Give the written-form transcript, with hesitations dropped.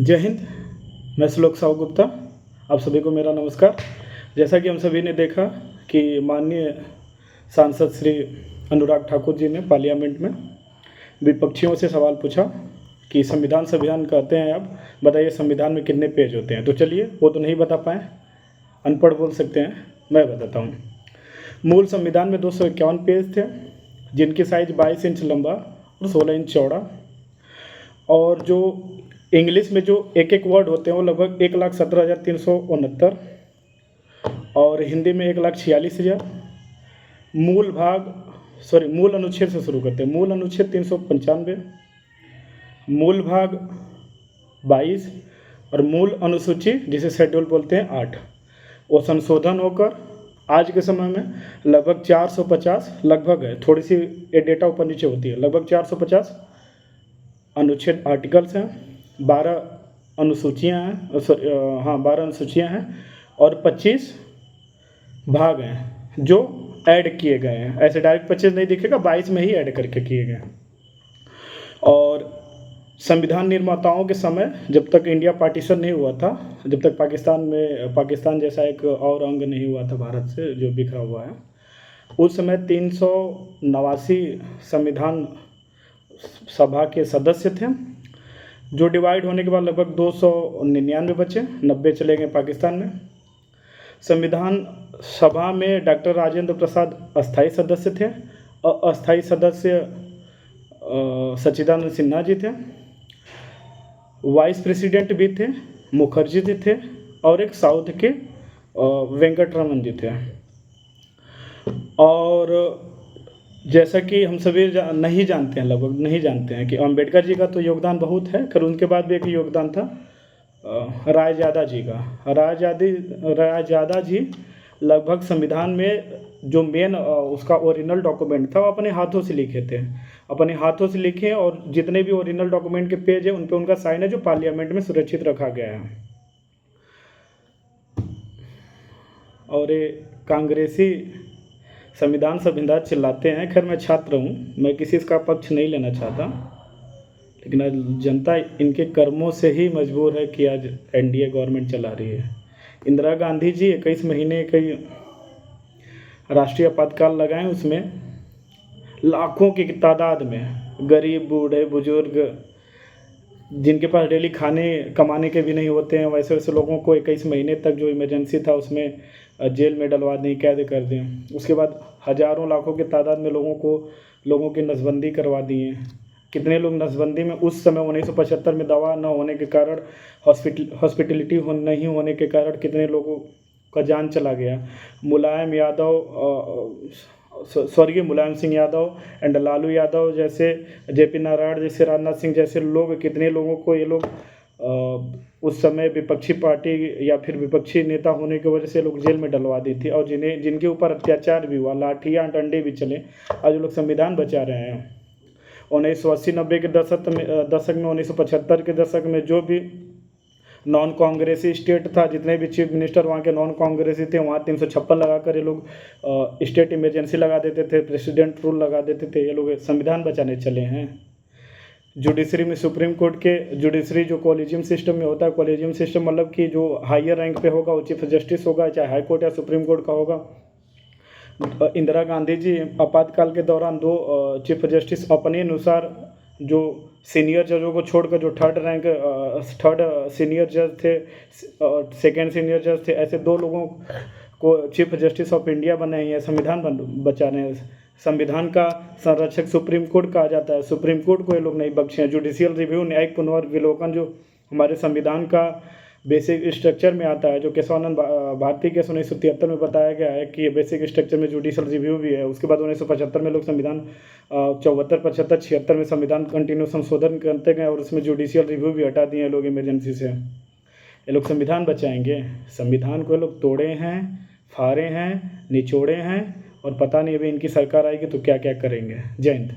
जय हिंद। मैं श्लोक साहू गुप्ता, आप सभी को मेरा नमस्कार। जैसा कि हम सभी ने देखा कि माननीय सांसद श्री अनुराग ठाकुर जी ने पार्लियामेंट में विपक्षियों से सवाल पूछा कि संविधान कहते हैं आप, बताइए संविधान में कितने पेज होते हैं। तो चलिए, वो तो नहीं बता पाए, अनपढ़ बोल सकते हैं, मैं बताता हूँ। मूल संविधान में 251 पेज थे, जिनकी साइज 22 इंच लंबा और 16 इंच चौड़ा। और जो इंग्लिश में जो एक एक वर्ड होते हैं वो लगभग 1,17,369 और हिंदी में 1,46,000। मूल अनुच्छेद से शुरू करते हैं। मूल अनुच्छेद 395, मूल भाग 22 और मूल अनुसूची जिसे शेड्यूल बोलते हैं 8। वो संशोधन होकर आज के समय में लगभग 450 लगभग है, थोड़ी सी ये डेटा ऊपर नीचे होती है, लगभग 450 अनुच्छेद आर्टिकल्स हैं, 12 अनुसूचियाँ हैं, 12 अनुसूचियाँ हैं और 25 भाग हैं जो ऐड किए गए हैं। ऐसे डायरेक्ट 25 नहीं दिखेगा, 22 में ही ऐड करके किए गए हैं। और संविधान निर्माताओं के समय, जब तक इंडिया पार्टीशन नहीं हुआ था, जब तक पाकिस्तान जैसा एक और अंग नहीं हुआ था भारत से जो बिखरा हुआ है, उस समय 389 संविधान सभा के सदस्य थे, जो डिवाइड होने के बाद लगभग 299 बचे, 90 चले गए पाकिस्तान में। संविधान सभा में डॉक्टर राजेंद्र प्रसाद अस्थाई सदस्य थे, अस्थाई सदस्य सच्चिदानंद सिन्हा जी थे, वाइस प्रेसिडेंट भी थे, मुखर्जी जी थे और एक साउथ के वेंकटरमन जी थे। और जैसा कि हम सभी नहीं जानते हैं, लगभग नहीं जानते हैं कि अंबेडकर जी का तो योगदान बहुत है, फिर उनके बाद भी एक योगदान था रायजादा जी का। रायजादा जी लगभग संविधान में जो मेन उसका ओरिजिनल डॉक्यूमेंट था वो अपने हाथों से लिखे थे, अपने हाथों से लिखे, और जितने भी ओरिजिनल डॉक्यूमेंट के पेज है उन पे उनका साइन है, जो पार्लियामेंट में सुरक्षित रखा गया है। और ये कांग्रेसी संविधान चिल्लाते हैं। खैर, मैं छात्र हूँ, मैं किसी का पक्ष नहीं लेना चाहता, लेकिन आज जनता इनके कर्मों से ही मजबूर है कि आज एनडीए गवर्नमेंट चला रही है। इंदिरा गांधी जी 21 महीने कई राष्ट्रीय आपातकाल लगाए, उसमें लाखों की तादाद में गरीब, बूढ़े, बुजुर्ग, जिनके पास डेली खाने कमाने के भी नहीं होते हैं, वैसे वैसे लोगों को 21 महीने तक जो इमरजेंसी था उसमें जेल में डलवा दी, कैद कर दें। उसके बाद हज़ारों लाखों की तादाद में लोगों की नसबंदी करवा दी है। कितने लोग नसबंदी में उस समय 1975 में दवा न होने के कारण, हॉस्पिटलिटी नहीं होने के कारण कितने लोगों का जान चला गया। स्वर्गीय मुलायम सिंह यादव एंड लालू यादव जैसे, जेपी नारायण जैसे, राजनाथ सिंह जैसे लोग, कितने लोगों को ये लोग उस समय विपक्षी पार्टी या फिर विपक्षी नेता होने की वजह से लोग जेल में डलवा दी थी, और जिनके ऊपर अत्याचार भी हुआ, लाठियाँ डंडे भी चले, आज लोग संविधान बचा रहे हैं। 1980-90 के दशक में 1975 के दशक में जो भी नॉन कांग्रेसी स्टेट था, जितने भी चीफ मिनिस्टर वहाँ के नॉन कांग्रेसी थे, वहाँ 356 लगा कर ये लोग स्टेट इमरजेंसी लगा देते थे, प्रेसिडेंट रूल लगा देते थे। ये लोग संविधान बचाने चले हैं। जुडिशरी में सुप्रीम कोर्ट के जुडिशरी जो कॉलेजियम सिस्टम में होता है, कॉलेजियम सिस्टम मतलब कि जो हायर रैंक पे होगा वो चीफ जस्टिस होगा, चाहे हाई कोर्ट या सुप्रीम कोर्ट का होगा। इंदिरा गांधी जी आपातकाल के दौरान 2 चीफ जस्टिस अपने अनुसार, जो सीनियर जजों को छोड़कर जो थर्ड सीनियर जज थे, सेकेंड सीनियर जज थे, ऐसे 2 लोगों को चीफ जस्टिस ऑफ इंडिया बनाए हैं। संविधान बचा रहे हैं। संविधान का संरक्षक सुप्रीम कोर्ट कहा जाता है, सुप्रीम कोर्ट को ये लोग नहीं बख्शे हैं। जुडिशियल रिव्यू, न्यायिक पुनर्विलोकन, जो हमारे संविधान का बेसिक स्ट्रक्चर में आता है, जो केशवानंद भारती केस 1973 में बताया गया है कि बेसिक स्ट्रक्चर में जुडिशियल रिव्यू भी है। उसके बाद 1975 में लोग संविधान 74, 75, 76 में संविधान कंटिन्यू संशोधन करते गए और उसमें जुडिशियल रिव्यू भी हटा दिए लोग इमरजेंसी से। ये लोग संविधान बचाएंगे? संविधान को ये लोग तोड़े हैं, फाड़े हैं, निचोड़े हैं, और पता नहीं अभी इनकी सरकार आएगी तो क्या क्या करेंगे। जय हिंद।